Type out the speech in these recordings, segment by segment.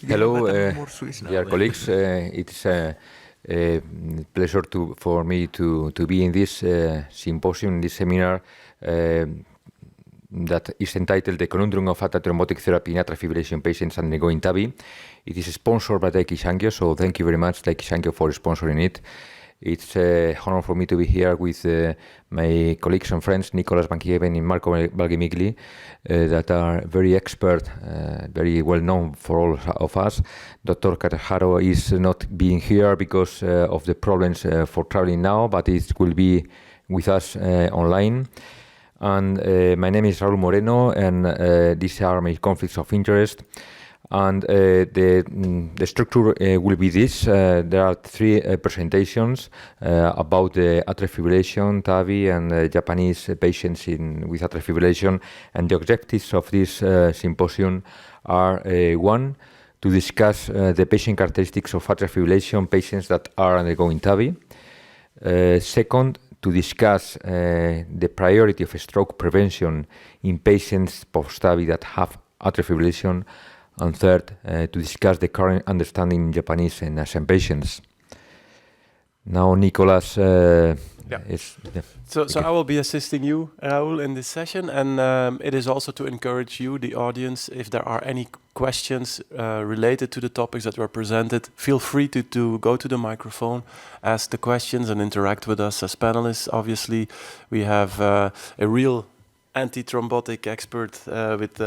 Hello, dear colleagues. It's a pleasure for me to be in this symposium, this seminar that is entitled "The Conundrum of Antithrombotic Therapy in Atrial Fibrillation Patients Undergoing TAVI." It is sponsored by Daiichi Sankyo, so thank you very much, Daiichi Sankyo, for sponsoring it. It's an honor for me to be here with my colleagues and friends, Nicolas Mieghem and Marco Balgimigli, that are very expert, very well known for all of us. Dr. Kataharo is not being here because of the problems for traveling now, but it will be with us online. And my name is Raúl Moreno, and these are my conflicts of interest. And the structure will be this. There are three presentations about the atrial fibrillation, TAVI, and Japanese patients with atrial fibrillation. And the objectives of this symposium are one, to discuss the patient characteristics of atrial fibrillation patients that are undergoing TAVI. Second, to discuss the priority of stroke prevention in patients post-TAVI that have atrial fibrillation. And third, to discuss the current understanding in Japanese and Asian patients. Now, Nicolas is... So I will be assisting you, Raúl, in this session, and it is also to encourage you, the audience, if there are any questions related to the topics that were presented, feel free to go to the microphone, ask the questions, and interact with us as panelists. Obviously, we have a real antithrombotic expert with...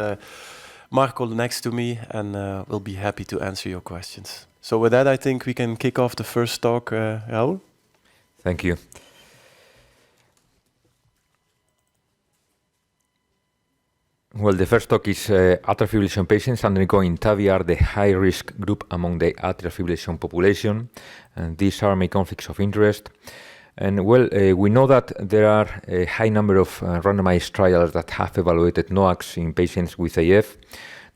Marco next to me, and we'll be happy to answer your questions. So with that, I think we can kick off the first talk, Raúl. Thank you. Well, the first talk is atrial fibrillation patients undergoing TAVI are the high-risk group among the atrial fibrillation population, and these are my conflicts of interest. And well, we know that there are a high number of randomized trials that have evaluated NOACs in patients with AF,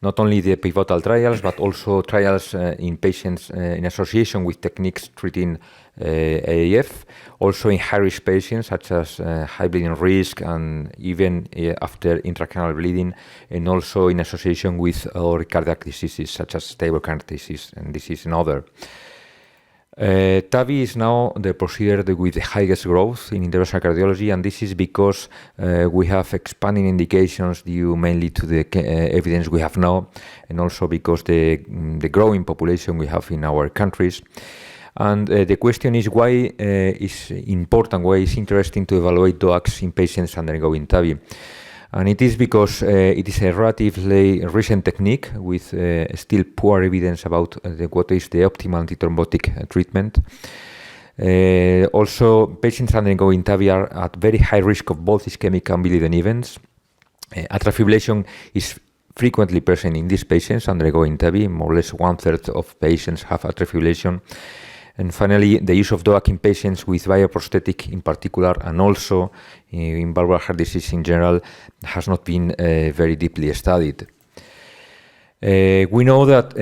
not only the pivotal trials, but also trials in patients in association with techniques treating AF, also in high-risk patients such as high bleeding risk and even after intracranial bleeding, and also in association with other cardiac diseases such as stable cardiac disease and disease and other. TAVI is now the procedure with the highest growth in interventional cardiology, and this is because we have expanding indications due mainly to the evidence we have now, and also because the growing population we have in our countries. And the question is why is important, why is interesting to evaluate DOACs in patients undergoing TAVI. And it is because it is a relatively recent technique with still poor evidence about what is the optimal antithrombotic treatment. Also, patients undergoing TAVI are at very high risk of both ischemic and bleeding events. Atrial fibrillation is frequently present in these patients undergoing TAVI. More or less 1/3 of patients have atrial fibrillation. And finally, the use of DOAC in patients with bioprosthetic in particular, and also in valvular heart disease in general, has not been very deeply studied. We know that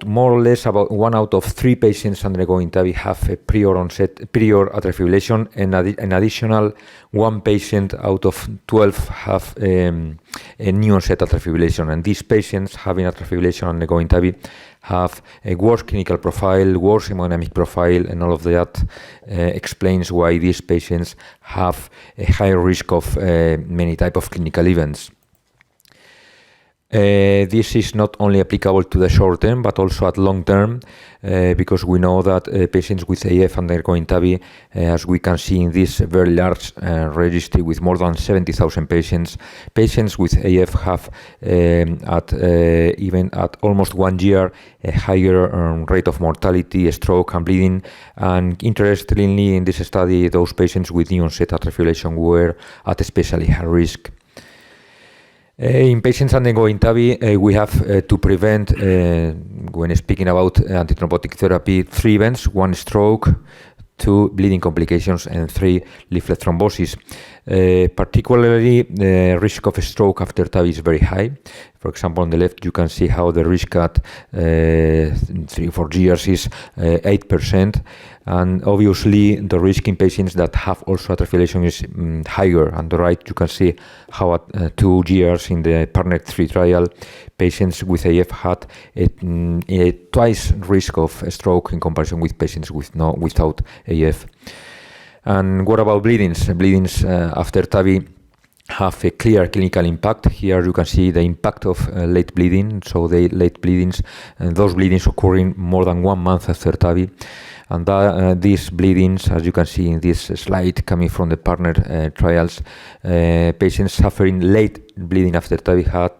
more or less about 1 out of 3 patients undergoing TAVI have a prior atrial fibrillation, and an additional 1 patient out of 12 have a new onset atrial fibrillation. And these patients having atrial fibrillation undergoing TAVI have a worse clinical profile, worse hemodynamic profile, and all of that explains why these patients have a higher risk of many types of clinical events. This is not only applicable to the short term, but also at long term, because we know that patients with AF undergoing TAVI, as we can see in this very large registry with more than 70,000 patients, patients with AF have even at almost 1 year a higher rate of mortality, stroke, and bleeding. And interestingly, in this study, those patients with new onset atrial fibrillation were at especially high risk. In patients undergoing TAVI, we have to prevent, when speaking about antithrombotic therapy, 3 events: 1 stroke, 2 bleeding complications, and 3 leaflet thrombosis. Particularly, the risk of stroke after TAVI is very high. For example, on the left, you can see how the risk at 3-4 years is 8%. And obviously, the risk in patients that have also atrial fibrillation is higher. On the right, you can see how at 2 years in the PARTNER 3 trial, patients with AF had a twice risk of stroke in comparison with patients without AF. And what about bleedings? Bleedings after TAVI have a clear clinical impact. Here you can see the impact of late bleeding. So the late bleedings, and those bleedings occurring more than 1 month after TAVI. And these bleedings, as you can see in this slide coming from the PARTNER trials, patients suffering late bleeding after TAVI had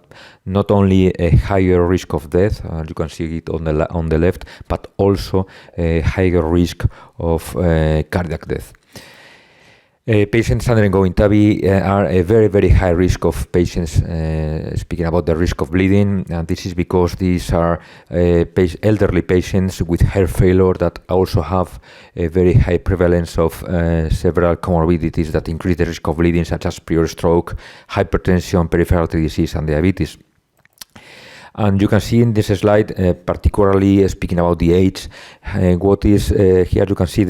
not only a higher risk of death, you can see it on the left, but also a higher risk of cardiac death. Patients undergoing TAVI are a very, very high risk of patients, speaking about the risk of bleeding, and this is because these are elderly patients with heart failure that also have a very high prevalence of several comorbidities that increase the risk of bleeding, such as prior stroke, hypertension, peripheral artery disease, and diabetes. And you can see in this slide, particularly speaking about the age, what is here you can see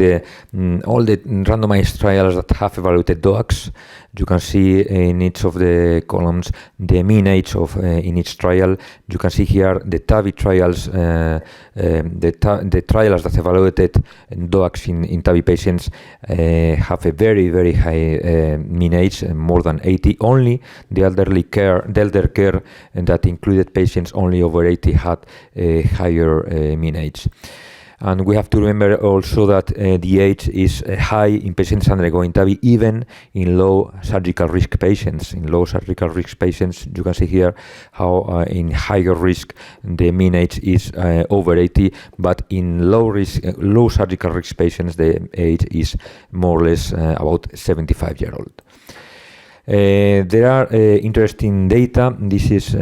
all the randomized trials that have evaluated DOACs. You can see in each of the columns the mean age of in each trial. You can see here the TAVI trials, the trials that evaluated DOACs in TAVI patients have a very, very high mean age, more than 80. Only the elder care that included patients only over 80 had a higher mean age. And we have to remember also that the age is high in patients undergoing TAVI, even in low surgical risk patients. In low surgical risk patients, you can see here how in higher risk the mean age is over 80, but in low surgical risk patients, the age is more or less about 75-year-old. There are interesting data. This is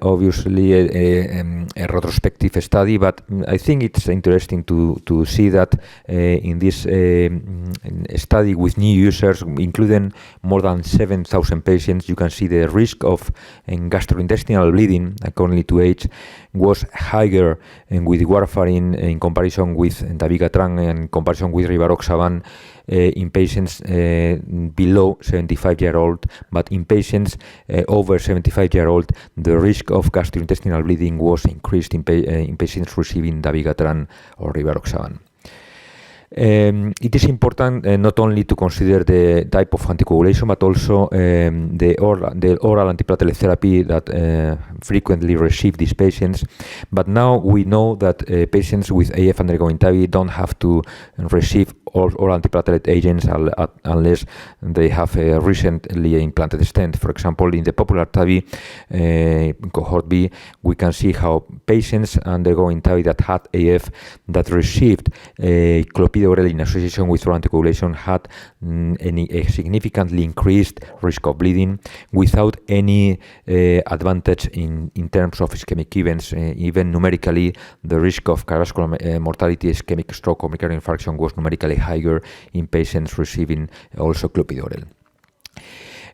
obviously a retrospective study, but I think it's interesting to see that in this study with new users, including more than 7,000 patients, you can see the risk of gastrointestinal bleeding according to age was higher with warfarin in comparison with dabigatran and in comparison with rivaroxaban in patients below 75-year-old, but in patients over 75-year-old, the risk of gastrointestinal bleeding was increased in patients receiving dabigatran or rivaroxaban. It is important not only to consider the type of anticoagulation, but also the oral antiplatelet therapy that frequently receive these patients. But now we know that patients with AF undergoing TAVI don't have to receive oral antiplatelet agents unless they have a recently implanted stent. For example, in the popular TAVI cohort B, we can see how patients undergoing TAVI that had AF that received clopidogrel in association with oral anticoagulation had a significantly increased risk of bleeding without any advantage in terms of ischemic events. Even numerically, the risk of cardiovascular mortality, ischemic stroke, or myocardial infarction was numerically higher in patients receiving also clopidogrel.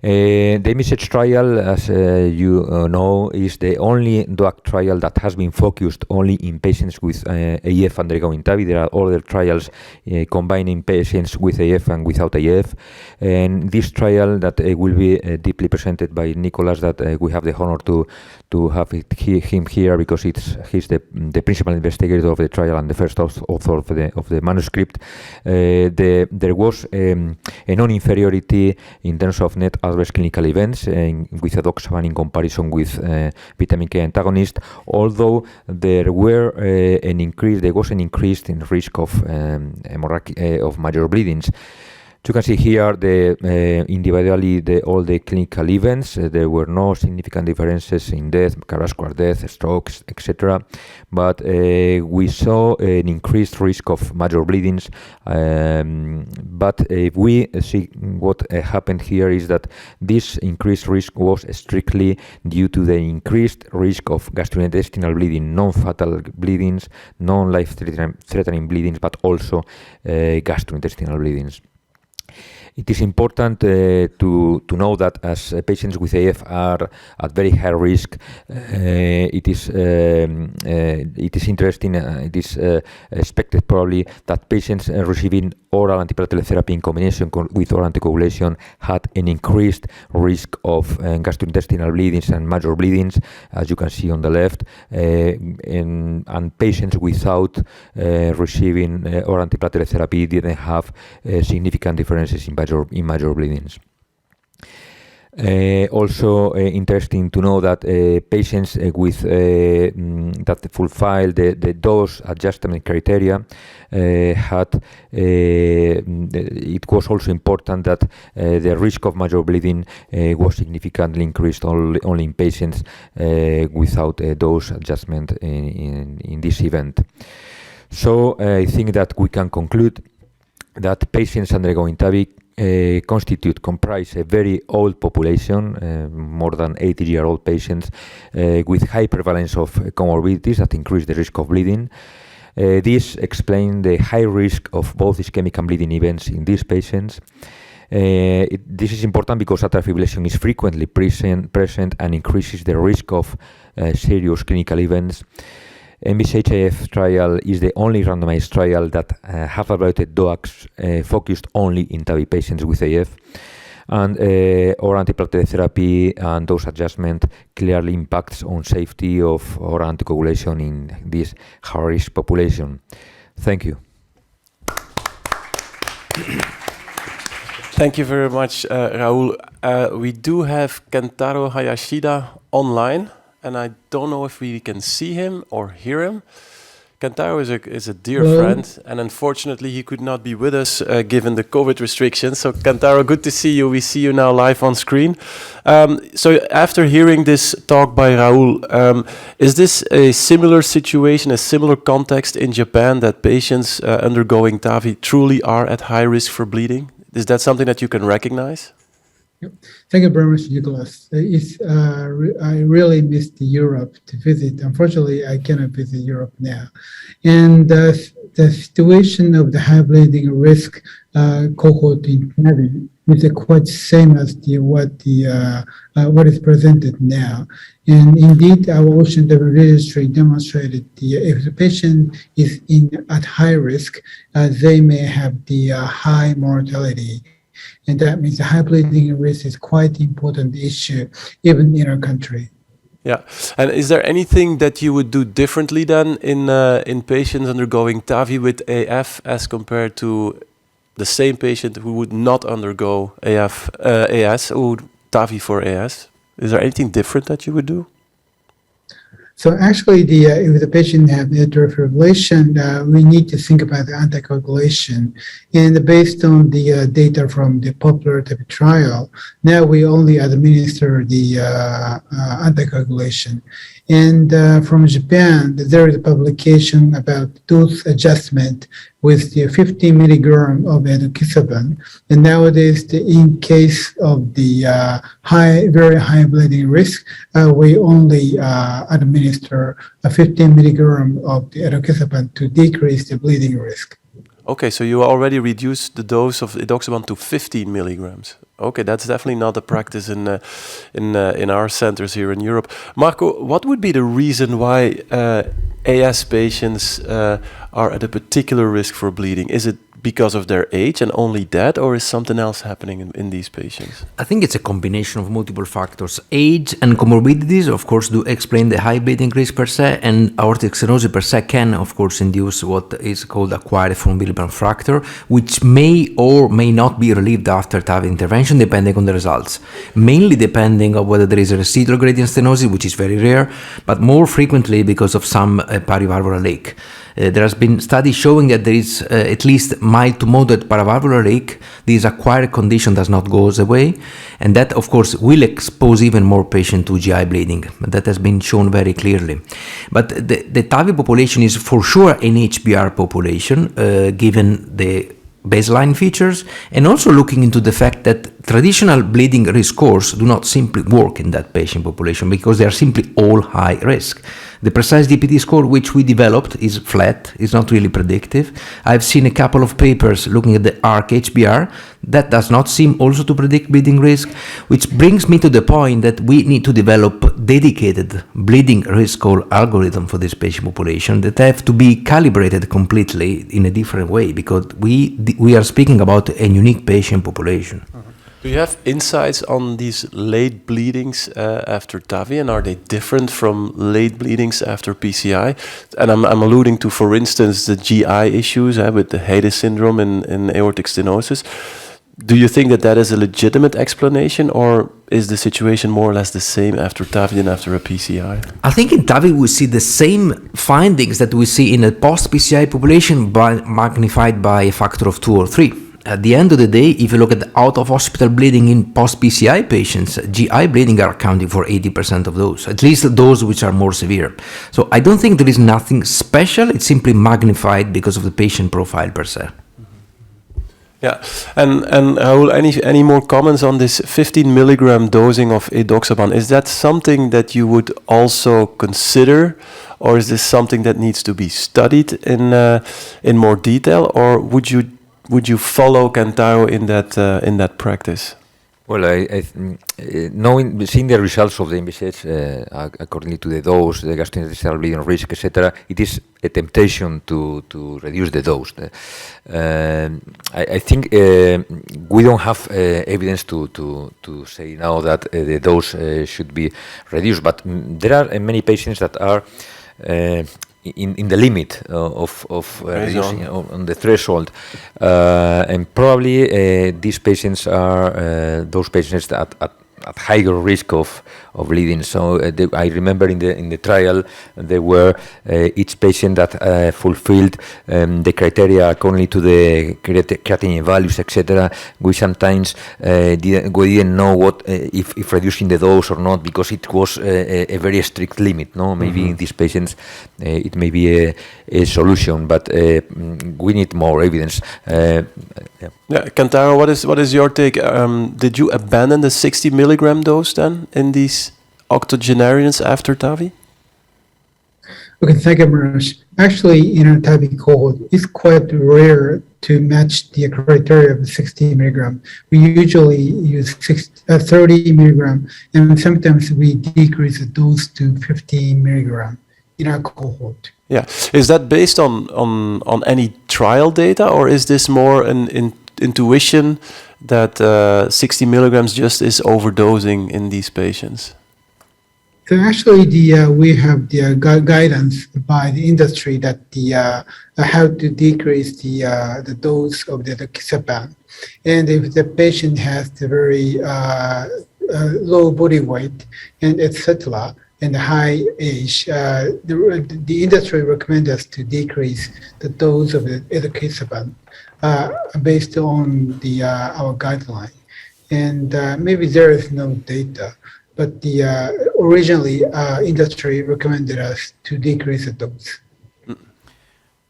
The ENVISAGE trial, as you know, is the only DOAC trial that has been focused only in patients with AF undergoing TAVI. There are other trials combining patients with AF and without AF. And this trial that will be deeply presented by Nicolas, that we have the honor to have him here because he's the principal investigator of the trial and the first author of the manuscript. There was a non-inferiority in terms of net adverse clinical events with edoxaban in comparison with vitamin K antagonist, although there was an increase in risk of major bleedings. You can see here individually all the clinical events. There were no significant differences in death, cardiovascular death, strokes, etc. But we saw an increased risk of major bleedings. But if we see what happened here is that this increased risk was strictly due to the increased risk of gastrointestinal bleeding, non-fatal bleedings, non-life-threatening bleedings, but also gastrointestinal bleedings. It is important to know that as patients with AF are at very high risk, it is interesting, it is expected probably that patients receiving oral antiplatelet therapy in combination with oral anticoagulation had an increased risk of gastrointestinal bleedings and major bleedings, as you can see on the left, and patients without receiving oral antiplatelet therapy didn't have significant differences in major bleedings. Also interesting to know that patients with that fulfill the dose adjustment criteria had it was also important that the risk of major bleeding was significantly increased only in patients without a dose adjustment in this event. So I think that we can conclude that patients undergoing TAVI comprise a very old population, more than 80-year-old patients with high prevalence of comorbidities that increase the risk of bleeding. This explains the high risk of both ischemic and bleeding events in these patients. This is important because atrial fibrillation is frequently present and increases the risk of serious clinical events. ENVISAGE-AF trial is the only randomized trial that have evaluated DOACs focused only in TAVI patients with AF, and oral antiplatelet therapy and dose adjustment clearly impacts on safety of oral anticoagulation in this high-risk population. Thank you. Thank you very much, Raul. We do have Kentaro Hayashida online, and I don't know if we can see him or hear him. Kentaro is a dear friend, and unfortunately he could not be with us given the COVID restrictions. So Kentaro, good to see you. We see you now live on screen. So after hearing this talk by Raul, is this a similar situation, a similar context in Japan that patients undergoing TAVI truly are at high risk for bleeding? Is that something that you can recognize? Yep. Thank you very much, Nicholas. I really missed Europe to visit. Unfortunately, I cannot visit Europe now. And the situation of the high bleeding risk cohort in TAVI is quite same as what is presented now. And indeed, our Ocean TAVI registry demonstrated if the patient is at high risk, they may have the high mortality. And that means the high bleeding risk is quite important issue, even in our country. Yeah, and is there anything that you would do differently then in patients undergoing TAVI with AF as compared to the same patient who would not undergo AS or TAVI for AS? Is there anything different that you would do? So actually, if the patient have atrial fibrillation, we need to think about the anticoagulation. And based on the data from the popular TAVI trial, now we only administer the anticoagulation. And from Japan, there is a publication about dose adjustment with the 50 milligram of edoxaban. And nowadays, in case of the very high bleeding risk, we only administer a 15 milligram of the edoxaban to decrease the bleeding risk. Okay, so you already reduced the dose of edoxaban to 15 milligrams. Okay, that's definitely not a practice in our centers here in Europe. Marco, what would be the reason why AS patients are at a particular risk for bleeding? Is it because of their age and only that, or is something else happening in these patients? I think it's a combination of multiple factors. Age and comorbidities, of course, do explain the high bleeding risk per se, and aortic stenosis per se can, of course, induce what is called acquired von Willebrand fracture, which may or may not be relieved after TAVI intervention, depending on the results. Mainly depending on whether there is a residual gradient stenosis, which is very rare, but more frequently because of some paravalvular leak. There has been studies showing that there is at least mild to moderate paravalvular leak. This acquired condition does not go away, and that, of course, will expose even more patients to GI bleeding. That has been shown very clearly. But the TAVI population is for sure an HBR population, given the baseline features, and also looking into the fact that traditional bleeding risk scores do not simply work in that patient population because they are simply all high risk. The precise DPT score which we developed is flat, is not really predictive. I've seen a couple of papers looking at the ARC HBR That does not seem also to predict bleeding risk, which brings me to the point that we need to develop dedicated bleeding risk score algorithm for this patient population that have to be calibrated completely in a different way, because we are speaking about a unique patient population. Do you have insights on these late bleedings after TAVI, and are they different from late bleedings after PCI? And I'm alluding to, for instance, the GI issues with the Hayashida syndrome in aortic stenosis. Do you think that is a legitimate explanation, or is the situation more or less the same after TAVI and after a PCI? I think in TAVI we see the same findings that we see in a post-PCI population, but magnified by a factor of 2 or 3. At the end of the day, if you look at the out-of-hospital bleeding in post-PCI patients, GI bleeding are accounting for 80% of those, at least those which are more severe. So I don't think there is nothing special, it's simply magnified because of the patient profile per se. Yeah, and Raoul, any more comments on this 15 milligram dosing of edoxaban? Is that something that you would also consider, or is this something that needs to be studied in more detail, or would you follow Kentaro in that practice? Well, seeing the results of the ENVISAGE according to the dose, the gastrointestinal bleeding risk, etc., it is a temptation to reduce the dose. I think we don't have evidence to say now that the dose should be reduced, but there are many patients that are in the limit of reducing on the threshold, and probably these patients are those patients that at higher risk of bleeding. So I remember in the trial there were each patient that fulfilled the criteria according to the creatinine values, etc. We sometimes didn't know what if reducing the dose or not, because it was a very strict limit. No, maybe in these patients it may be a solution, but we need more evidence. Yeah, Kentaro, what is your take? Did you abandon the 60 milligram dose then in these octogenarians after TAVI? Okay, thank you very much. Actually, in our TAVI cohort, it's quite rare to match the criteria of 60 milligram. We usually use 30 milligram, and sometimes we decrease the dose to 15 milligram in our cohort. Yeah, is that based on any trial data, or is this more an intuition that 60 milligrams just is overdosing in these patients? So actually, we have the guidance by the industry that how to decrease the dose of the edoxaban, and if the patient has the very low body weight and etc. and high age, the industry recommends us to decrease the dose of the edoxaban based on our guideline, and maybe there is no data. But originally, industry recommended us to decrease the dose.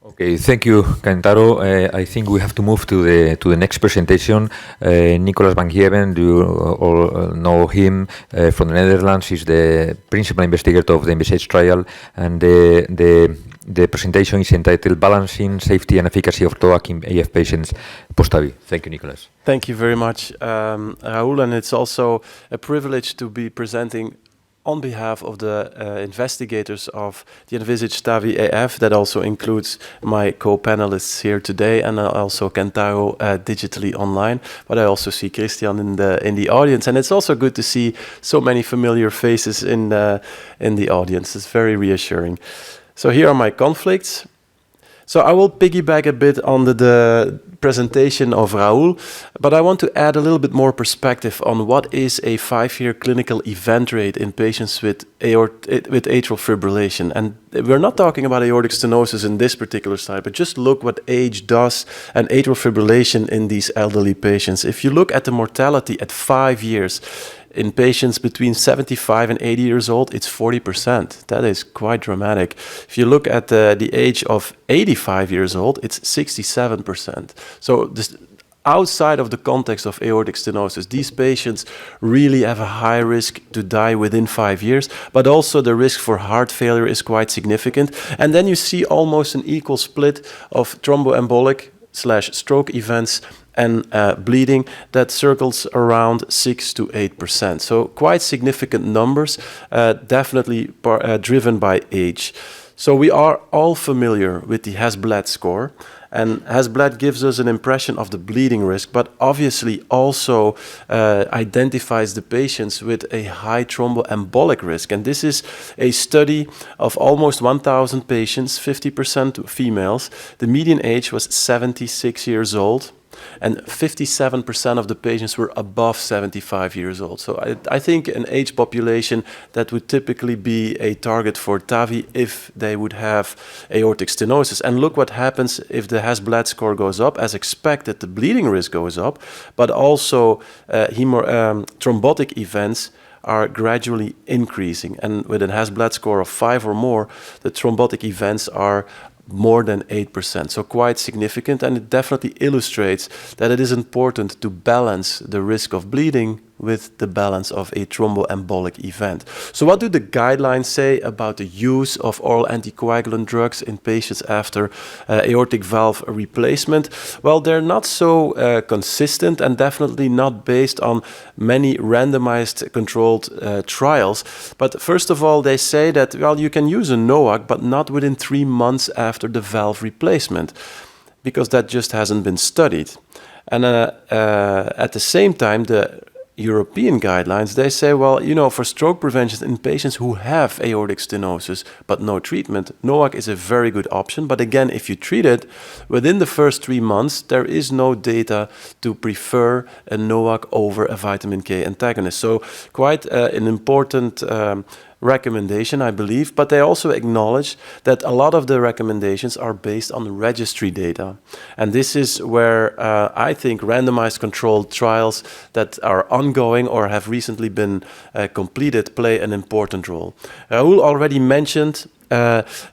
Okay, thank you, Kentaro. I think we have to move to the next presentation. Nicolas van Mieghem, you all know him from the Netherlands. He's the principal investigator of the ENVISAGE trial, and the presentation is entitled "Balancing Safety and Efficacy of TOAC in AF Patients Post-TAVI." Thank you, Nicolas. Thank you very much, Raoul, and it's also a privilege to be presenting on behalf of the investigators of the ENVISAGE-TAVI AF. That also includes my co-panelists here today, and also Kentaro digitally online. But I also see Christian in the audience, and it's also good to see so many familiar faces in the audience. It's very reassuring. So here are my conflicts. So I will piggyback a bit on the presentation of Raoul, but I want to add a little bit more perspective on what is a 5-year clinical event rate in patients with atrial fibrillation. And we're not talking about aortic stenosis in this particular slide, but just look what age does and atrial fibrillation in these elderly patients. If you look at the mortality at 5 years, in patients between 75 and 80 years old, it's 40%. That is quite dramatic. If you look at the age of 85 years old, it's 67%. So this, outside of the context of aortic stenosis, these patients really have a high risk to die within 5 years, but also the risk for heart failure is quite significant. And then you see almost an equal split of thromboembolic/stroke events and bleeding, that circles around 6 to 8%. So quite significant numbers, definitely driven by age. So we are all familiar with the Hasblad score, and Hasblad gives us an impression of the bleeding risk, but obviously also identifies the patients with a high thromboembolic risk. And this is a study of almost 1,000 patients, 50% females. The median age was 76 years old, and 57% of the patients were above 75 years old. So I think an age population that would typically be a target for TAVI if they would have aortic stenosis. And look what happens if the Hasblad score goes up. As expected, the bleeding risk goes up, but also thrombotic events are gradually increasing. And with a Hasblad score of 5 or more, the thrombotic events are more than 8%, so quite significant, and it definitely illustrates that it is important to balance the risk of bleeding with the balance of a thromboembolic event. So what do the guidelines say about the use of oral anticoagulant drugs in patients after aortic valve replacement? Well, they're not so consistent, and definitely not based on many randomized controlled trials. But first of all, they say that, well, you can use a NOAC, but not within 3 months after the valve replacement, because that just hasn't been studied. And at the same time, the European guidelines, they say, well, you know, for stroke prevention in patients who have aortic stenosis but no treatment, NOAC is a very good option. But again, if you treat it within the first 3 months, there is no data to prefer a NOAC over a vitamin K antagonist. So quite an important recommendation, I believe, but they also acknowledge that a lot of the recommendations are based on registry data. And this is where I think randomized controlled trials that are ongoing or have recently been completed play an important role. Raoul already mentioned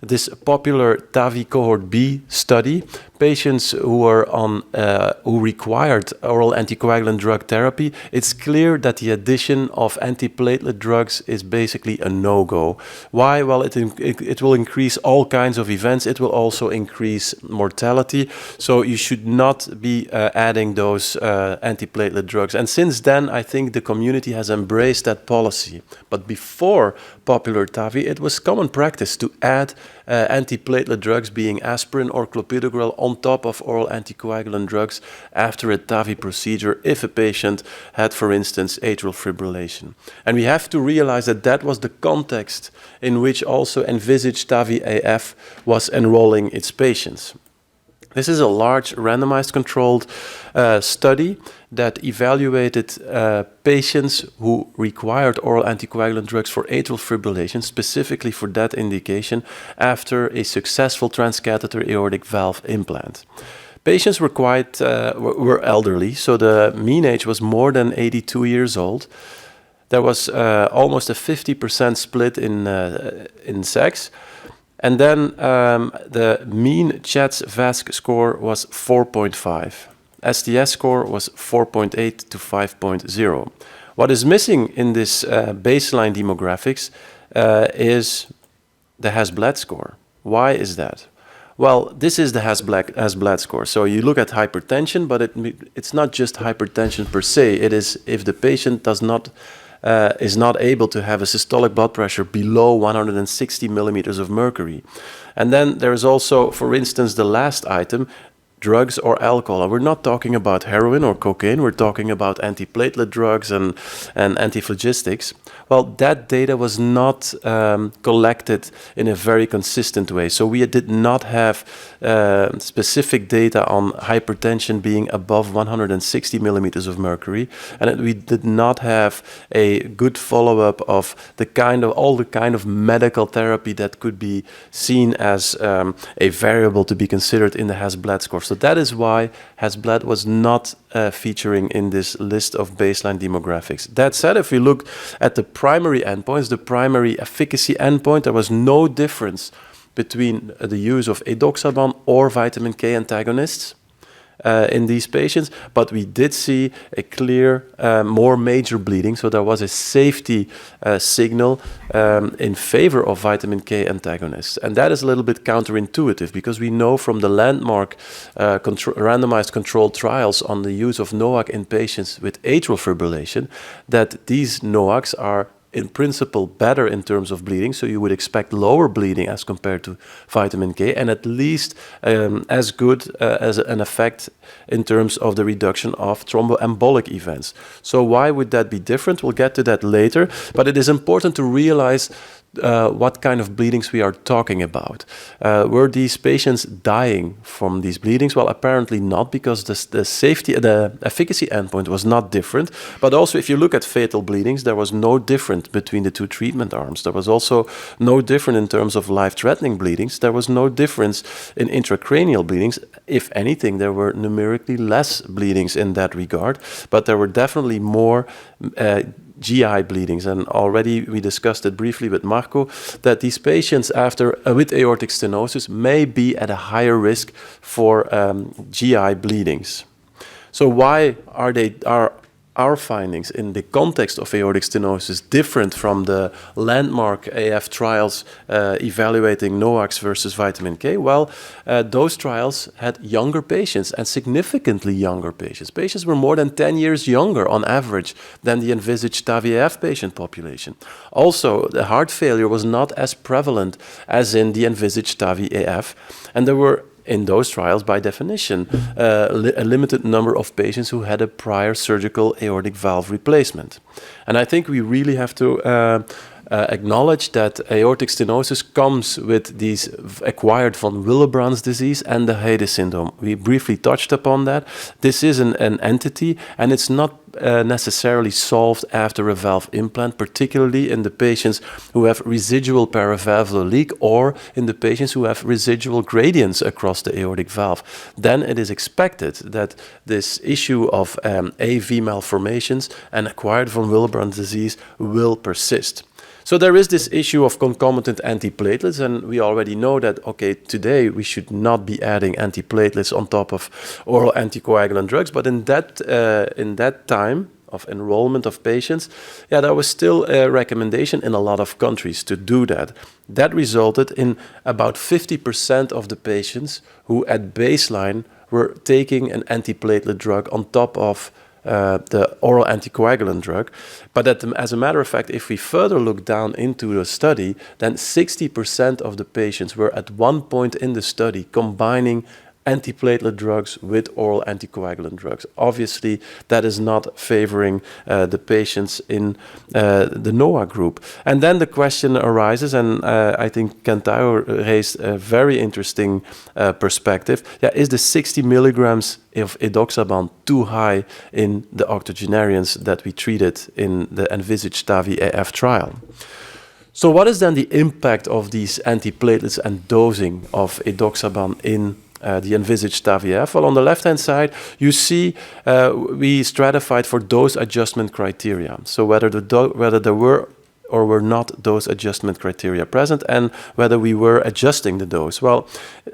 this popular TAVI cohort B study. Patients who are on who required oral anticoagulant drug therapy, it's clear that the addition of antiplatelet drugs is basically a no-go. Why? Well, it will increase all kinds of events. It will also increase mortality. So you should not be adding those antiplatelet drugs. And since then, I think the community has embraced that policy. But before popular TAVI, it was common practice to add antiplatelet drugs, being aspirin or clopidogrel, on top of oral anticoagulant drugs after a TAVI procedure if a patient had, for instance, atrial fibrillation. And we have to realize that that was the context in which also ENVISAGE-TAVI AF was enrolling its patients. This is a large randomized controlled study that evaluated patients who required oral anticoagulant drugs for atrial fibrillation, specifically for that indication, after a successful transcatheter aortic valve implant. Patients were were elderly, so the mean age was more than 82 years old. There was almost a 50% split in sex. And then the mean CHATS-VASC score was 4.5. STS score was 4.8 to 5.0. What is missing in this baseline demographics is the Hasblad score. Why is that? Well, this is the Hasblad score. So you look at hypertension, but it's not just hypertension per se. It is if the patient is not able to have a systolic blood pressure below 160 millimeters of mercury. And then there is also, for instance, the last item, drugs or alcohol. And we're not talking about heroin or cocaine, we're talking about antiplatelet drugs and antiphlogistics. Well, that data was not collected in a very consistent way. So we did not have specific data on hypertension being above 160 millimeters of mercury, and we did not have a good follow-up of all the kind of medical therapy that could be seen as a variable to be considered in the Hasblad score. So that is why Hasblad was not featuring in this list of baseline demographics. That said, if we look at the primary endpoints, the primary efficacy endpoint, there was no difference between the use of edoxaban or vitamin K antagonists. in these patients, but we did see a clear, more major bleeding. So there was a safety signal in favor of vitamin K antagonists. And that is a little bit counterintuitive, because we know from the landmark randomized controlled trials on the use of NOAC in patients with atrial fibrillation that these NOACs are in principle better in terms of bleeding, so you would expect lower bleeding as compared to vitamin K, and at least as good as an effect in terms of the reduction of thromboembolic events. So why would that be different? We'll get to that later, but it is important to realize what kind of bleedings we are talking about. Were these patients dying from these bleedings? Well, apparently not, because the efficacy endpoint was not different. But also, if you look at fatal bleedings, there was no difference between the two treatment arms. There was also no difference in terms of life-threatening bleedings. There was no difference in intracranial bleedings. If anything, there were numerically less bleedings in that regard, but there were definitely more GI bleedings, and already we discussed it briefly with Marco, that these patients with aortic stenosis may be at a higher risk for GI bleedings. So why are our findings in the context of aortic stenosis different from the landmark AF trials evaluating NOACs versus vitamin K? Well, those trials had younger patients, and significantly younger patients. Patients were more than 10 years younger on average than the ENVISAGE-TAVI AF patient population. Also, the heart failure was not as prevalent as in the ENVISAGE-TAVI AF, and there were in those trials, by definition, a limited number of patients who had a prior surgical aortic valve replacement. And I think we really have to acknowledge that aortic stenosis comes with these acquired von Willebrand's disease and the Hayashida syndrome. We briefly touched upon that. This is an entity, and it's not necessarily solved after a valve implant, particularly in the patients who have residual paravalvular leak or in the patients who have residual gradients across the aortic valve. Then it is expected that this issue of AV malformations and acquired von Willebrand's disease will persist. So there is this issue of concomitant antiplatelets, and we already know that, okay, today we should not be adding antiplatelets on top of oral anticoagulant drugs, but in that time of enrollment of patients, there was still a recommendation in a lot of countries to do that. That resulted in about 50% of the patients who at baseline were taking an antiplatelet drug on top of the oral anticoagulant drug. But as a matter of fact, if we further look down into the study, then 60% of the patients were at one point in the study combining antiplatelet drugs with oral anticoagulant drugs. Obviously, that is not favoring the patients in the NOAC group. And then the question arises, and I think Kentaro raised a very interesting perspective. Is the 60 milligrams of edoxaban too high in the octogenarians that we treated in the ENVISAGE-TAVI AF trial? So what is then the impact of these antiplatelets and dosing of edoxaban in the ENVISAGE-TAVI AF? Well, on the left-hand side, you see we stratified for dose adjustment criteria. So whether there were or were not dose adjustment criteria present, and whether we were adjusting the dose. Well,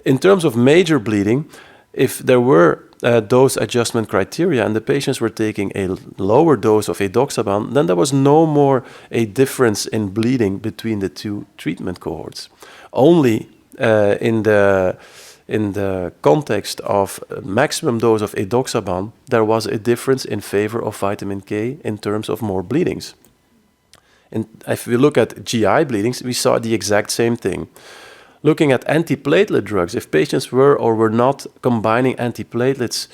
in terms of major bleeding, if there were dose adjustment criteria and the patients were taking a lower dose of edoxaban, then there was no more a difference in bleeding between the two treatment cohorts. Only in the context of maximum dose of edoxaban, there was a difference in favor of vitamin K in terms of more bleedings. And if we look at GI bleedings, we saw the exact same thing. Looking at antiplatelet drugs, if patients were or were not combining antiplatelets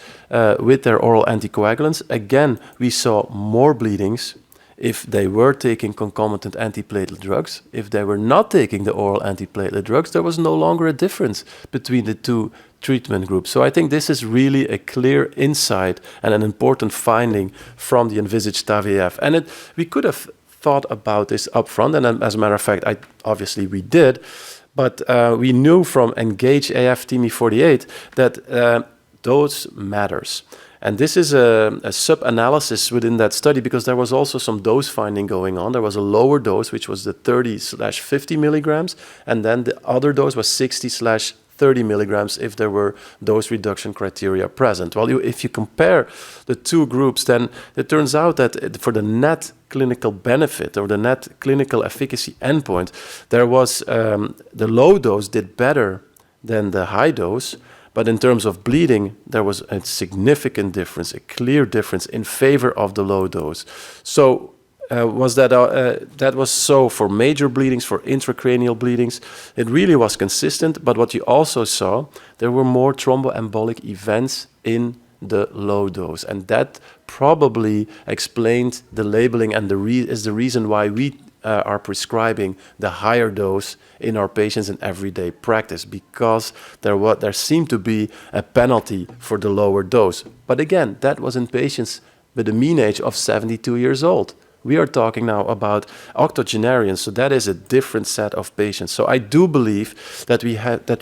with their oral anticoagulants, again, we saw more bleedings if they were taking concomitant antiplatelet drugs. If they were not taking the oral antiplatelet drugs, there was no longer a difference between the two treatment groups. So I think this is really a clear insight and an important finding from the ENVISAGE-TAVI AF. And we could have thought about this up front, and as a matter of fact, obviously we did, but we knew from ENGAGE-AF TIMI48 that dose matters. And this is a sub-analysis within that study, because there was also some dose finding going on. There was a lower dose, which was the 30/50 milligrams, and then the other dose was 60/30 30 milligrams if there were dose reduction criteria present. Well, if you compare the two groups, then it turns out that for the net clinical benefit or the net clinical efficacy endpoint, there was the low dose did better than the high dose, but in terms of bleeding, there was a significant difference, a clear difference in favor of the low dose. So that was so for major bleedings, for intracranial bleedings. It really was consistent, but what you also saw, there were more thromboembolic events in the low dose, and that probably explained the labeling and is the reason why we are prescribing the higher dose in our patients in everyday practice, because there seemed to be a penalty for the lower dose. But again, that was in patients with a mean age of 72 years old. We are talking now about octogenarians, so that is a different set of patients. So I do believe that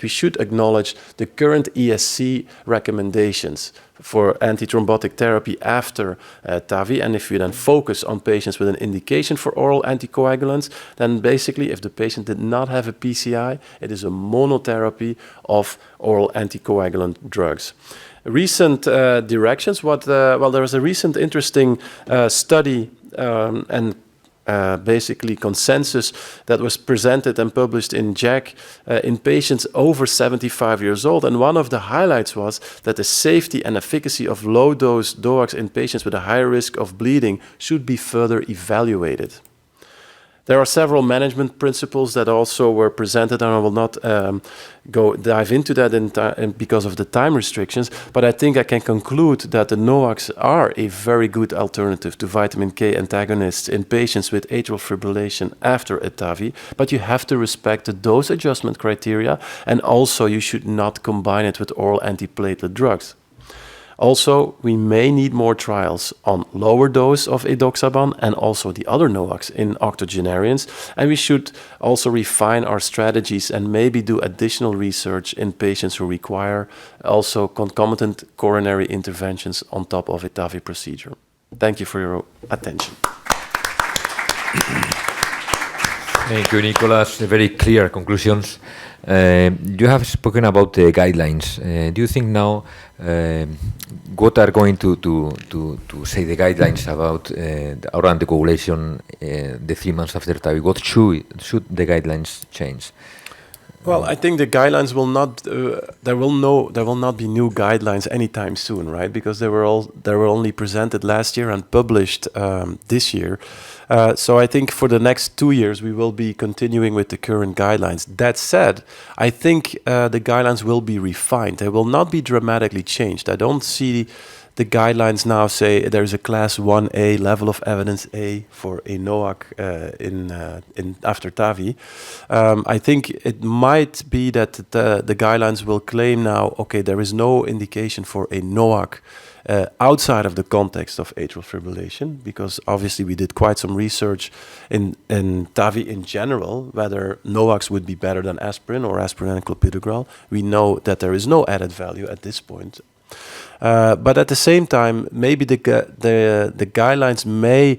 we should acknowledge the current ESC recommendations for antithrombotic therapy after TAVI, and if we then focus on patients with an indication for oral anticoagulants, then basically if the patient did not have a PCI, it is a monotherapy of oral anticoagulant drugs. Recent directions, there was a recent interesting study and basically consensus that was presented and published in JACC in patients over 75 years old. And one of the highlights was that the safety and efficacy of low-dose DOACs in patients with a high risk of bleeding should be further evaluated. There are several management principles that also were presented, and I will not dive into that because of the time restrictions, but I think I can conclude that the NOACs are a very good alternative to vitamin K antagonists in patients with atrial fibrillation after a TAVI, but you have to respect the dose adjustment criteria, and also you should not combine it with oral antiplatelet drugs. Also, we may need more trials on lower dose of edoxaban and also the other NOACs in octogenarians, and we should also refine our strategies and maybe do additional research in patients who require also concomitant coronary interventions on top of a TAVI procedure. Thank you for your attention. Thank you, Nicolas. Very clear conclusions. You have spoken about the guidelines. Do you think now what are going to say the guidelines about oral anticoagulation the 3 months after TAVI? What should the guidelines change? Well, I think the guidelines will not. There will not be new guidelines anytime soon, right? Because they were only presented last year and published this year. So I think for the next 2 years we will be continuing with the current guidelines. That said, I think the guidelines will be refined. They will not be dramatically changed. I don't see the guidelines now say there's a class 1A level of evidence A for a NOAC in after TAVI. I think it might be that the guidelines will claim now, okay, there is no indication for a NOAC outside of the context of atrial fibrillation, because obviously we did quite some research in TAVI in general, whether NOACs would be better than aspirin or aspirin and clopidogrel. We know that there is no added value at this point. But at the same time, maybe the guidelines may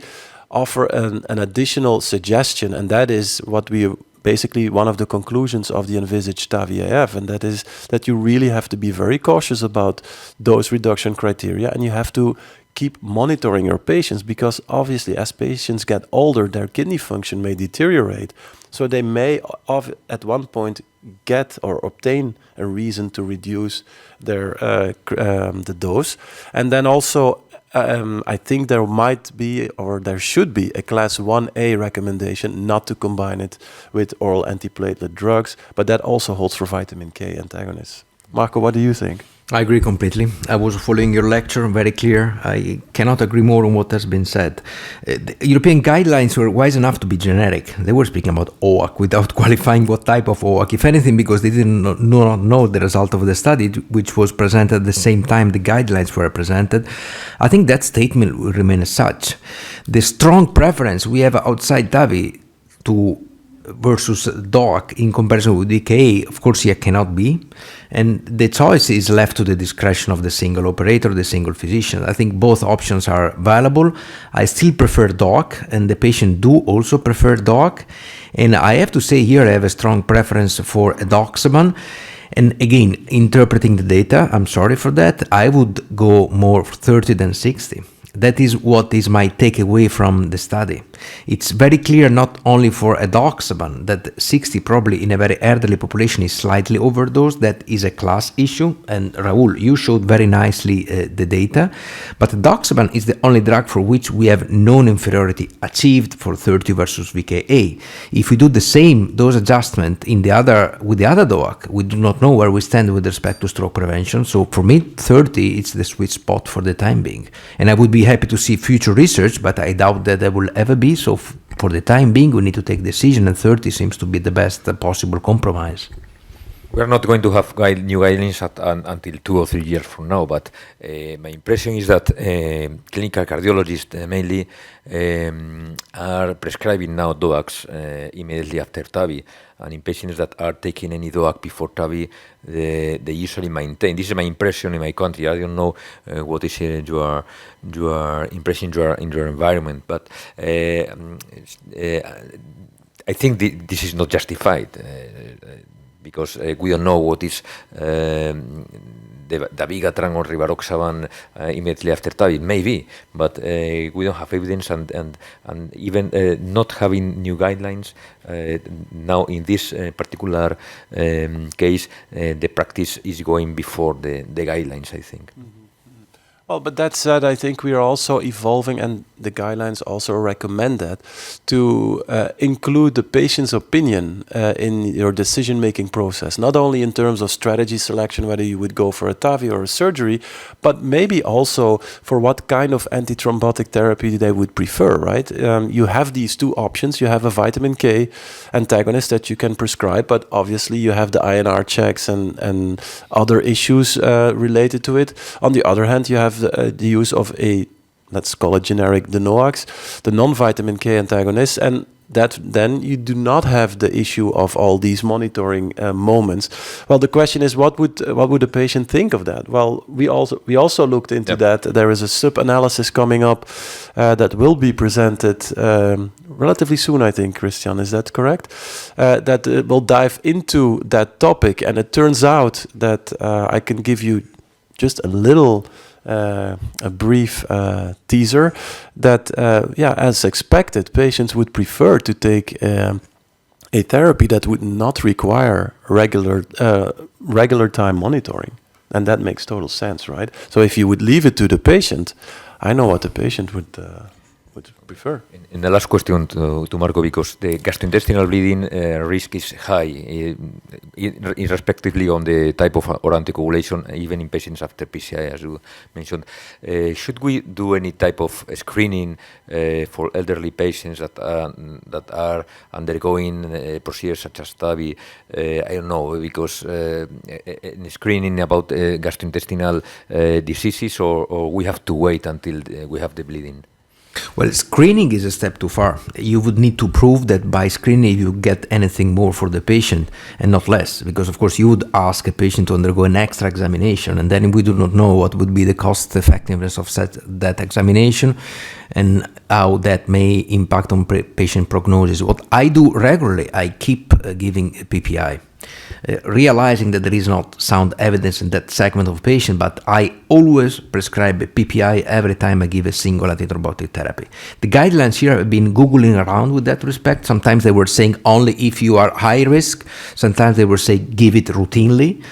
offer an additional suggestion, and that is what we basically one of the conclusions of the ENVISAGE-TAVI AF, and that is that you really have to be very cautious about dose reduction criteria, and you have to keep monitoring your patients, because obviously as patients get older, their kidney function may deteriorate. So they may at one point get or obtain a reason to reduce their the dose. And then also I think there might be, or there should be, a class 1A recommendation not to combine it with oral antiplatelet drugs, but that also holds for vitamin K antagonists. Marco, what do you think? I agree completely. I was following your lecture, very clear. I cannot agree more on what has been said. The European guidelines were wise enough to be generic. They were speaking about OAC without qualifying what type of OAC, if anything, because they did not know the result of the study, which was presented at the same time the guidelines were presented. I think that statement will remain as such. The strong preference we have outside TAVI versus DOAC in comparison with DKA, of course, here cannot be. And the choice is left to the discretion of the single operator, the single physician. I think both options are valuable. I still prefer DOAC, and the patient do also prefer DOAC. And I have to say here I have a strong preference for edoxaban. And again, interpreting the data, I'm sorry for that, I would go more 30 than 60. That is what is my takeaway from the study. It's very clear not only for edoxaban that 60 probably in a very elderly population is slightly overdosed. That is a class issue. And Raul, you showed very nicely the data. But edoxaban is the only drug for which we have non-inferiority achieved for 30 versus VKA. If we do the same dose adjustment with the other DOAC, we do not know where we stand with respect to stroke prevention. So for me, 30 it's the sweet spot for the time being. And I would be happy to see future research, but I doubt that there will ever be. So for the time being, we need to take decision, and 30 seems to be the best possible compromise. We are not going to have new guidelines until 2 or 3 years from now, but my impression is that clinical cardiologists mainly are prescribing now DOACs immediately after TAVI, and in patients that are taking any DOAC before TAVI, they usually maintain. This is my impression in my country. I don't know what is your impression in your environment, but I think this is not justified. Because we don't know what is the dabigatran or rivaroxaban immediately after TAVI, maybe, but we don't have evidence, and even not having new guidelines now in this particular case, the practice is going before the guidelines, I think. Well, but that said, I think we are also evolving, and the guidelines also recommend that, to include the patient's opinion in your decision-making process, not only in terms of strategy selection, whether you would go for a TAVI or a surgery, but maybe also for what kind of antithrombotic therapy they would prefer, right? You have these two options. You have a vitamin K antagonist that you can prescribe, but obviously you have the INR checks and other issues related to it. On the other hand, you have the use of a, let's call it generic, the NOACs, the non-vitamin K antagonists, and that then you do not have the issue of all these monitoring moments. Well, the question is, what would the patient think of that? Well, we also looked into that. There is a sub-analysis coming up that will be presented relatively soon, I think, Christian, is that correct? That will dive into that topic, and it turns out that I can give you just a little a brief teaser that, as expected, patients would prefer to take a therapy that would not require regular time monitoring. And that makes total sense, right? So if you would leave it to the patient, I know what the patient would prefer. And the last question to Marco, because the gastrointestinal bleeding risk is high, irrespectively on the type of or anticoagulation, even in patients after PCI, as you mentioned. Should we do any type of screening for elderly patients that are undergoing procedures such as TAVI? I don't know, because screening about gastrointestinal diseases, or we have to wait until we have the bleeding? Well, screening is a step too far. You would need to prove that by screening you get anything more for the patient and not less, because of course you would ask a patient to undergo an extra examination, and then we do not know what would be the cost effectiveness of that examination and how that may impact on patient prognosis. What I do regularly, I keep giving PPI. Realizing that there is not sound evidence in that segment of patient, but I always prescribe PPI every time I give a single antithrombotic therapy. The guidelines here have been Googling around with that respect. Sometimes they were saying only if you are high risk. Sometimes they were saying give it routinely.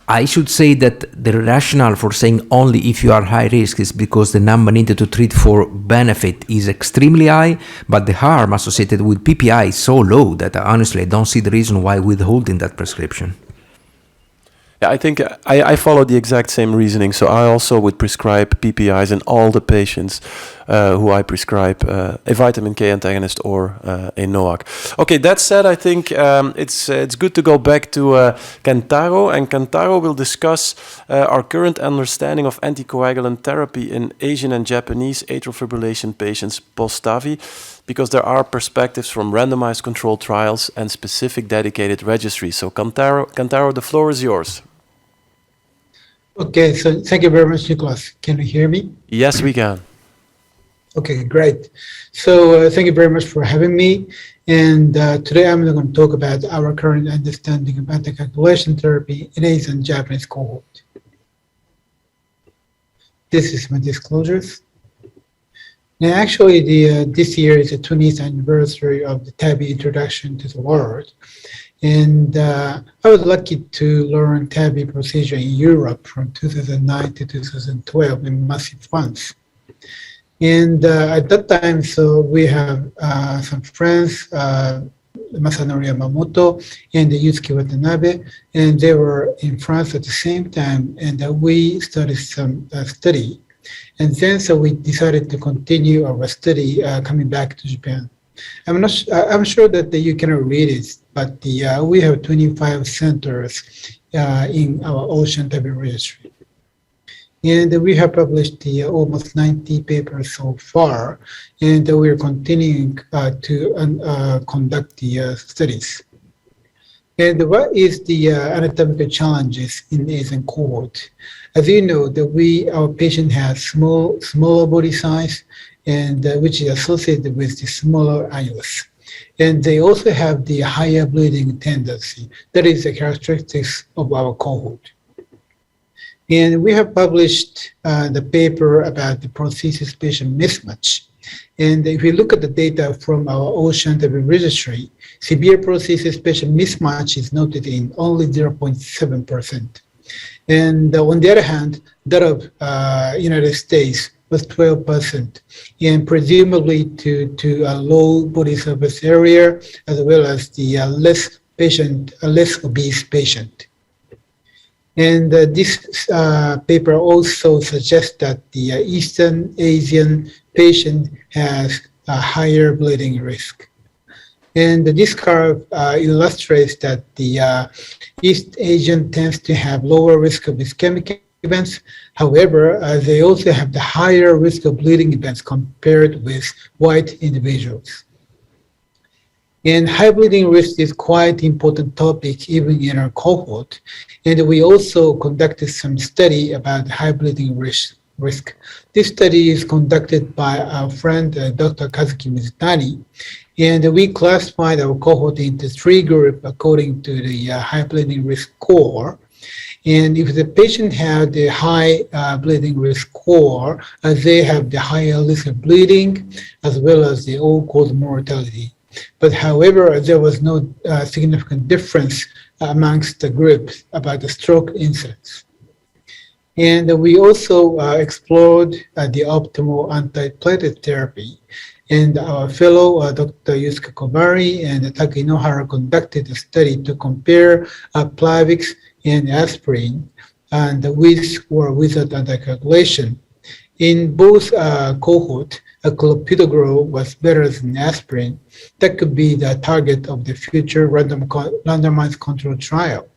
I should say that the rationale for saying only if you are high risk is because the number needed to treat for benefit is extremely high, but the harm associated with PPI is so low that honestly I don't see the reason why withholding that prescription. Yeah, I think I follow the exact same reasoning. So I also would prescribe PPIs in all the patients who I prescribe a vitamin K antagonist or a NOAC. Okay, that said, I think it's good to go back to Kentaro, and Kentaro will discuss our current understanding of anticoagulant therapy in Asian and Japanese atrial fibrillation patients post-TAVI, because there are perspectives from randomized controlled trials and specific dedicated registries. So Kentaro, the floor is yours. Okay, so thank you very much, Nicholas. Can you hear me? Yes, we can. Okay, great. So thank you very much for having me. And today I'm going to talk about our current understanding of anticoagulation therapy in Asian Japanese cohort. This is my disclosures. Now, actually, this year is the 20th anniversary of the TAVI introduction to the world. And I was lucky to learn TAVI procedure in Europe from 2009 to 2012 in massive funds. And at that time, so we have some friends, Masanori Yamamoto and Yusuke Watanabe, and they were in France at the same time, and we started some study. And then so we decided to continue our study coming back to Japan. I'm sure that you cannot read it, but we have 25 centers in our Ocean TAVI registry. And we have published almost 90 papers so far, and we are continuing to conduct the studies. And what is the anatomical challenges in Asian cohort? As you know, that our patient has smaller body size, and which is associated with the smaller annulus. And they also have the higher bleeding tendency. That is the characteristics of our cohort. And we have published the paper about the prosthesis-patient mismatch. And if we look at the data from our Ocean TAVI registry, severe prosthesis-patient mismatch is noted in only 0.7%. And on the other hand, that of United States was 12%, and presumably to a low body surface area, as well as the less obese patient. And this paper also suggests that the Eastern Asian patient has a higher bleeding risk. And this curve illustrates that the East Asian tends to have lower risk of ischemic events. However, they also have the higher risk of bleeding events compared with white individuals. And high bleeding risk is quite important topic even in our cohort. And we also conducted some study about high bleeding risk. This study is conducted by our friend, Dr. Kazuki Mizutani. And we classified our cohort into 3 groups according to the high bleeding risk score. And if the patient had the high bleeding risk score, they have the higher risk of bleeding as well as the all-cause mortality. But however, there was no significant difference amongst the groups about the stroke incidence. And we also explored the optimal antiplatelet therapy. And our fellow, Dr. Yusuke Komari and Taki Inohara conducted a study to compare Plavix and aspirin and with or without anticoagulation. In both cohorts, clopidogrel was better than aspirin. That could be the target of the future randomized control trial.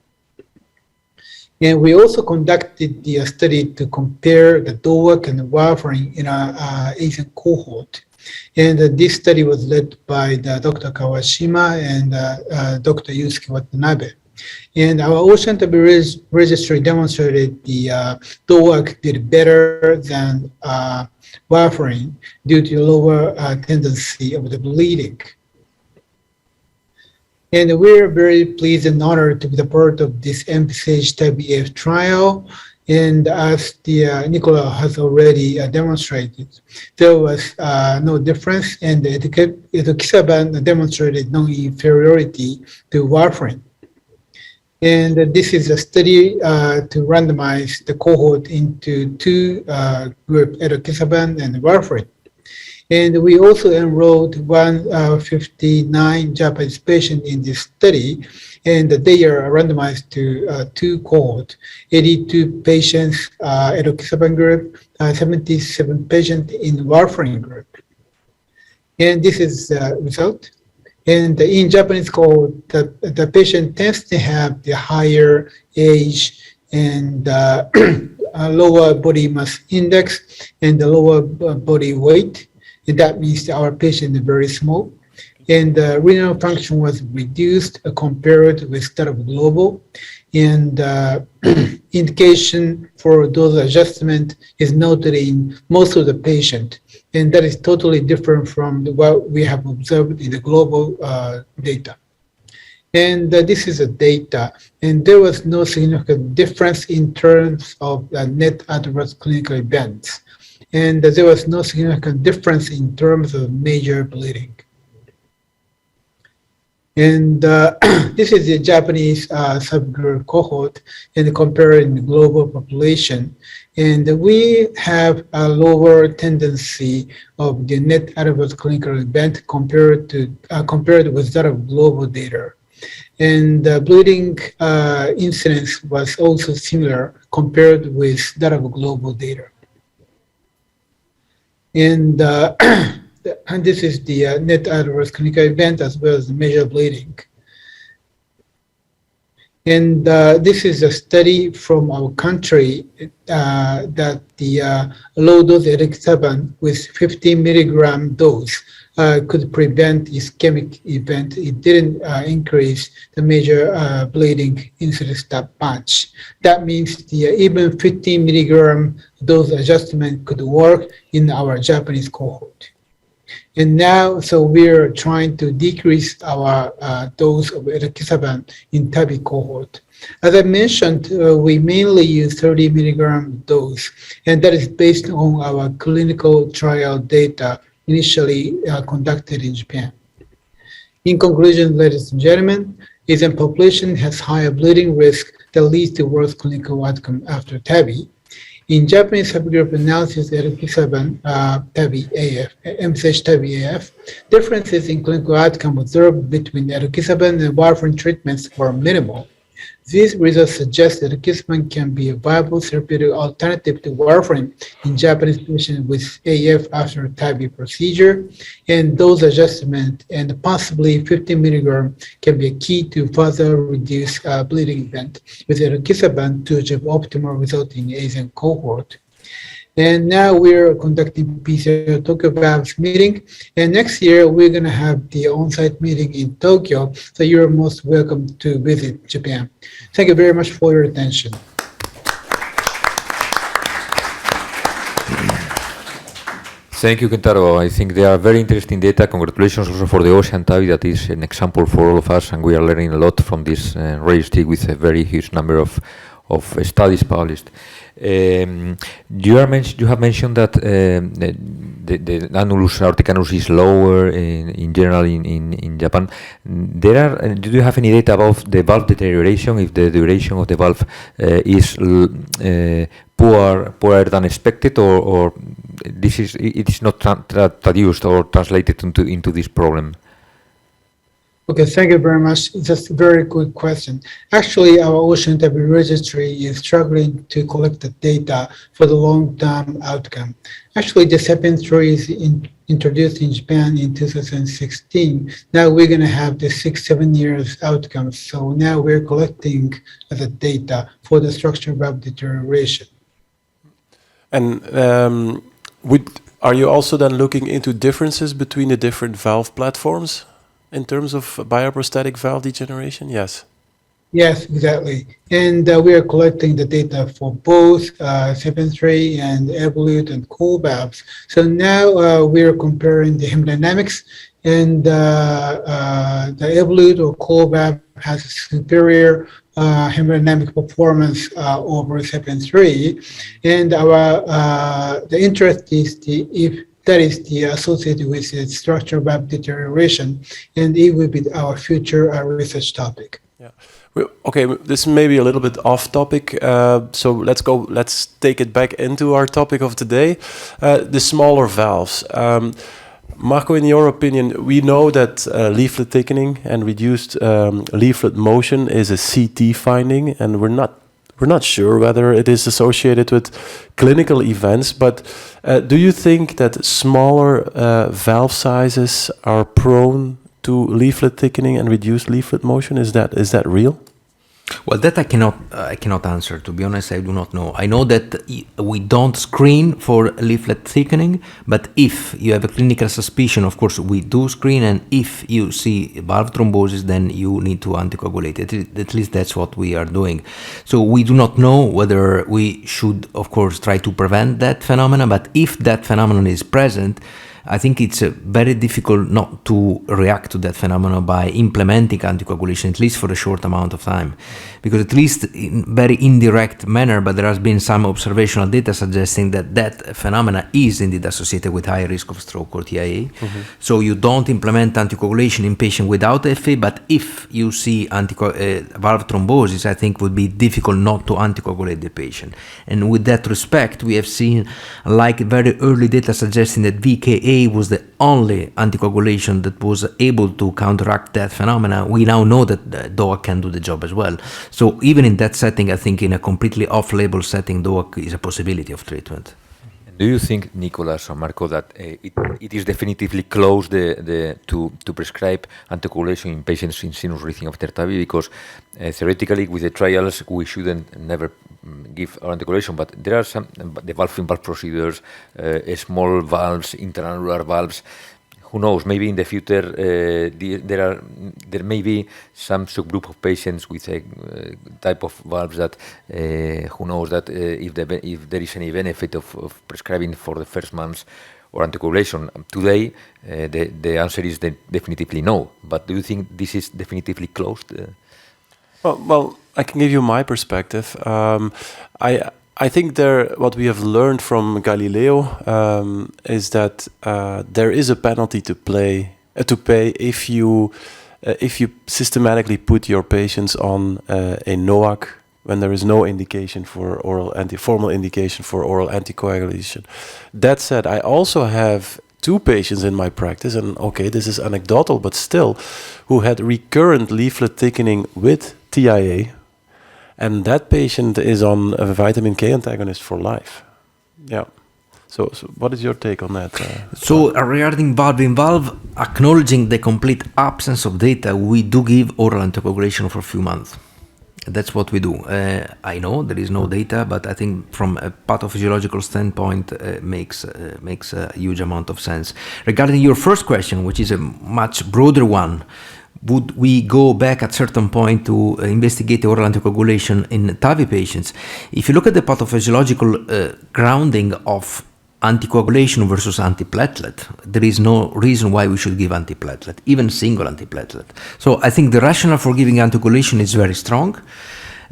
And we also conducted the study to compare the DOAC and the warfarin in our Asian cohort. And this study was led by Dr. Kawashima and Dr. Yusuke Watanabe. And our Ocean TAVI registry demonstrated the DOAC did better than warfarin due to lower tendency of the bleeding. And we're very pleased and honored to be the part of this ENVISAGE-TAVI AF trial. And as Nicola has already demonstrated, there was no difference, and the edoxaban demonstrated no inferiority to warfarin. And this is a study to randomize the cohort into 2 groups, edoxaban and warfarin. And we also enrolled 159 Japanese patients in this study, and they are randomized to 2 cohorts, 82 patients edoxaban group, 77 patients in warfarin group. And this is the result. And in Japanese cohort, the patient tends to have the higher age and lower body mass index and the lower body weight. And that means that our patient is very small. and renal function was reduced compared with that of global. And indication for dose adjustment is noted in most of the patient, and that is totally different from what we have observed in the global data. And this is the data, and there was no significant difference in terms of net adverse clinical events, and there was no significant difference in terms of major bleeding. And this is the Japanese subgroup cohort and comparing the global population. And we have a lower tendency of the net adverse clinical event compared with that of global data. And the bleeding incidence was also similar compared with that of global data. And this is the net adverse clinical event as well as the major bleeding. And this is a study from our country that the low dose edoxaban with 15 milligram dose could prevent ischemic event. It didn't increase the major bleeding incidence that much. That means the even 15 milligram dose adjustment could work in our Japanese cohort. And now, so we're trying to decrease our dose of edoxaban in TAVI cohort. As I mentioned, we mainly use 30 milligram dose, and that is based on our clinical trial data initially conducted in Japan. In conclusion, ladies and gentlemen, if a population has higher bleeding risk that leads to worse clinical outcome after TAVI, in Japanese subgroup analysis, edoxaban TAVI AF, ENVISAGE-TAVI AF, differences in clinical outcome observed between edoxaban and warfarin treatments were minimal. These results suggest that edoxaban can be a viable therapeutic alternative to warfarin in Japanese patients with AF after TAVI procedure, and dose adjustment and possibly 15 milligram can be a key to further reduce bleeding event with edoxaban to achieve optimal result in Asian cohort. And now we're conducting PCR Tokyo Valves meeting. And next year, we're going to have the on-site meeting in Tokyo. So you're most welcome to visit Japan. Thank you very much for your attention. Thank you, Kentaro. I think they are very interesting data. Congratulations also for the Ocean TAVI. That is an example for all of us, and we are learning a lot from this registry with a very huge number of studies published. You have mentioned that the annulus, aortic annulus is lower in general in Japan. Do you have any data about the valve deterioration, if the duration of the valve is poorer than expected, or it is not traduced or translated into this problem? Okay, thank you very much. That's a very good question. Actually, our Ocean TAVI registry is struggling to collect the data for the long-term outcome. Actually, the SAPIEN 3 is introduced in Japan in 2016. Now we're going to have the 6-7 years outcomes. So now we're collecting the data for the structural valve deterioration. And are you also then looking into differences between the different valve platforms in terms of bioprosthetic valve degeneration? Yes. Yes, exactly. And we are collecting the data for both SAPIEN 3 and Evolute and Cool valves. So now we are comparing the hemodynamics, and the Evolute or Cool valve has a superior hemodynamic performance over SAPIEN 3. And the interest is if that is associated with the structural valve deterioration, and it will be our future research topic. Yeah. Well, okay, this may be a little bit off topic, so let's take it back into our topic of today, the smaller valves. Marco, in your opinion, we know that leaflet thickening and reduced leaflet motion is a CT finding, and we're not sure whether it is associated with clinical events, but do you think that smaller valve sizes are prone to leaflet thickening and reduced leaflet motion? Is that real? Well, that I cannot answer. To be honest, I do not know. I know that we don't screen for leaflet thickening, but if you have a clinical suspicion, of course, we do screen, and if you see valve thrombosis, then you need to anticoagulate. At least that's what we are doing. So we do not know whether we should, of course, try to prevent that phenomenon, but if that phenomenon is present, I think it's very difficult not to react to that phenomenon by implementing anticoagulation, at least for a short amount of time. Because at least in very indirect manner, but there has been some observational data suggesting that that phenomena is indeed associated with higher risk of stroke or TIA. So you don't implement anticoagulation in patients without FA, but if you see valve thrombosis, I think would be difficult not to anticoagulate the patient. And with that respect, we have seen like very early data suggesting that VKA was the only anticoagulation that was able to counteract that phenomena. We now know that DOAC can do the job as well. So even in that setting, I think in a completely off-label setting, DOAC is a possibility of treatment. Do you think, Nicolas or Marco, that it is definitively close to prescribe anticoagulation in patients in sinus breathing after TAVI? Because theoretically, with the trials, we shouldn't never give our anticoagulation, but there are some the valve-in-valve procedures, small valves, intraannular valves. Who knows? Maybe in the future there may be some subgroup of patients with a type of valves that who knows that if there is any benefit of prescribing for the first months or anticoagulation. Today, the answer is definitively no. But do you think this is definitively closed? Well, I can give you my perspective. I think what we have learned from Galileo is that there is a penalty to pay if you systematically put your patients on a NOAC when there is no indication for formal indication for oral anticoagulation. That said, I also have 2 patients in my practice, and okay, this is anecdotal, but still, who had recurrent leaflet thickening with TIA. And that patient is on a vitamin K antagonist for life. Yeah. So what is your take on that? So regarding valve-in-valve, acknowledging the complete absence of data, we do give oral anticoagulation for a few months. That's what we do. I know there is no data, but I think from a pathophysiological standpoint, makes a huge amount of sense. Regarding your first question, which is a much broader one, would we go back at certain point to investigate oral anticoagulation in TAVI patients? If you look at the pathophysiological grounding of anticoagulation versus antiplatelet, there is no reason why we should give antiplatelet, even single antiplatelet. So I think the rationale for giving anticoagulation is very strong.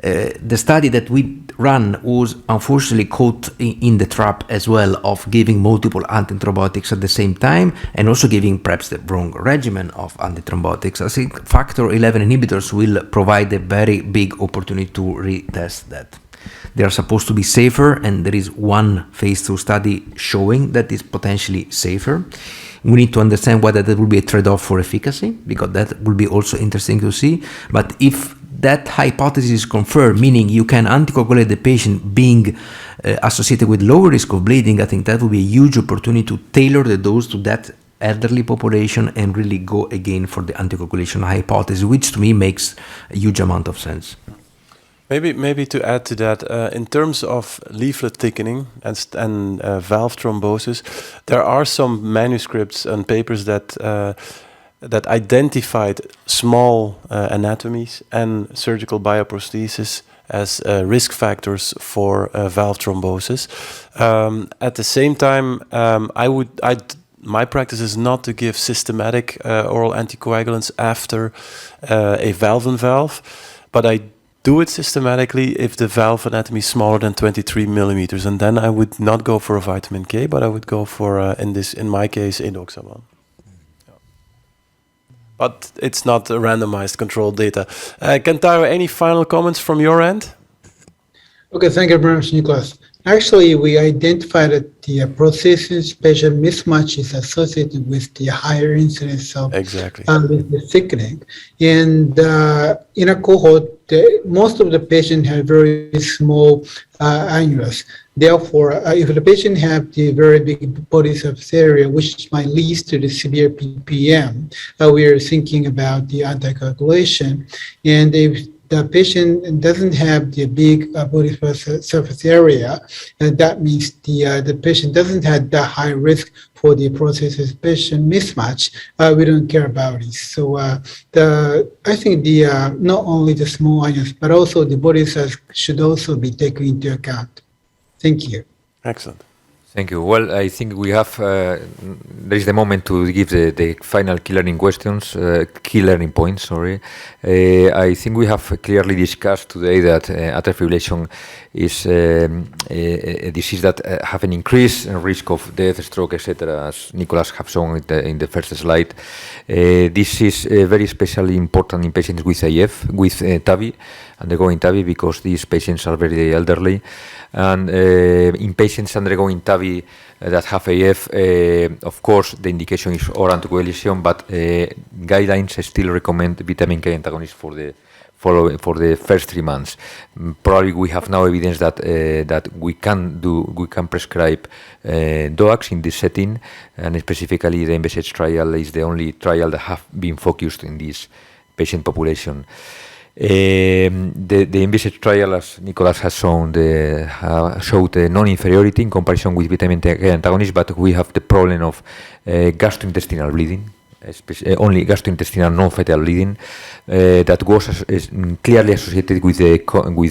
The study that we ran was unfortunately caught in the trap as well of giving multiple antithrombotics at the same time and also giving perhaps the wrong regimen of antithrombotics. I think factor 11 inhibitors will provide a very big opportunity to retest that. They are supposed to be safer, and there is one phase 2 study showing that it's potentially safer. We need to understand whether there will be a trade-off for efficacy, because that will be also interesting to see. But if that hypothesis is confirmed, meaning you can anticoagulate the patient being associated with lower risk of bleeding, I think that will be a huge opportunity to tailor the dose to that elderly population and really go again for the anticoagulation hypothesis, which to me makes a huge amount of sense. Maybe to add to that, in terms of leaflet thickening and valve thrombosis, there are some manuscripts and papers that identified small anatomies and surgical bioprosthesis as risk factors for valve thrombosis. At the same time, my practice is not to give systematic oral anticoagulants after a valve-in-valve, but I do it systematically if the valve anatomy is smaller than 23 millimeters, and then I would not go for a vitamin K, but I would go for in my case, indoxaban. But it's not a randomized controlled data. Kentaro, any final comments from your end? Okay, thank you very much, Nicolas. Actually, we identified that the prosthesis patient mismatch is associated with the higher incidence of the thickening. And in a cohort, most of the patients have very small annulus. Therefore, if the patient have the very big body surface area, which might lead to the severe PPM, we are thinking about the anticoagulation. And if the patient doesn't have the big body surface area, and that means the patient doesn't have that high risk for the process-patient mismatch. We don't care about it. So I think not only the small ions, but also the body size should also be taken into account. Thank you. Excellent. Thank you. Well, I think we have, there is the moment to give the final key learning questions, key learning points, sorry. I think we have clearly discussed today that atrial fibrillation is a disease that have an increased risk of death, stroke, etc., as Nicolas have shown in the first slide. This is very especially important in patients with AF, with TAVI, undergoing TAVI, because these patients are very elderly. And in patients undergoing TAVI that have AF, of course, the indication is oral anticoagulation, but guidelines still recommend vitamin K antagonists for the first 3 months. Probably we have now evidence that we can prescribe DOACs in this setting, and specifically the ENVISAGE trial is the only trial that have been focused in this patient population. The ENVISAGE trial, as Nicolas has shown, showed non-inferiority in comparison with vitamin K antagonists, but we have the problem of gastrointestinal bleeding, only gastrointestinal non-fatal bleeding, that was clearly associated with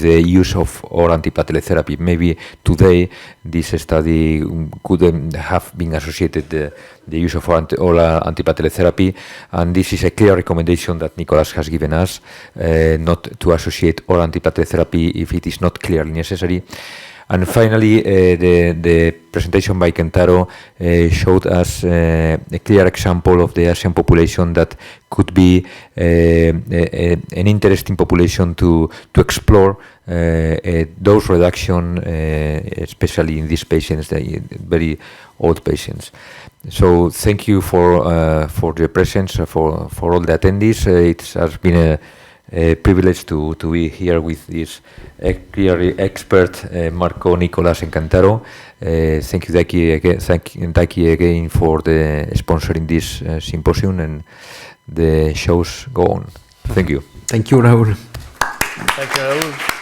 the use of oral antiplatelet therapy. Maybe today this study could have been associated the use of oral antiplatelet therapy, and this is a clear recommendation that Nicolas has given us, not to associate oral antiplatelet therapy if it is not clearly necessary. And finally, the presentation by Kentaro showed us a clear example of the Asian population that could be an interesting population to explore dose reduction, especially in these patients, the very old patients. So thank you for the presence, for all the attendees. It has been a privilege to be here with this clearly expert Marco, Nicolas, and Kentaro. Thank you, Daiki, again for the sponsoring this symposium, and the shows go on. Thank you. Thank you, Raul. Thank you, Raul.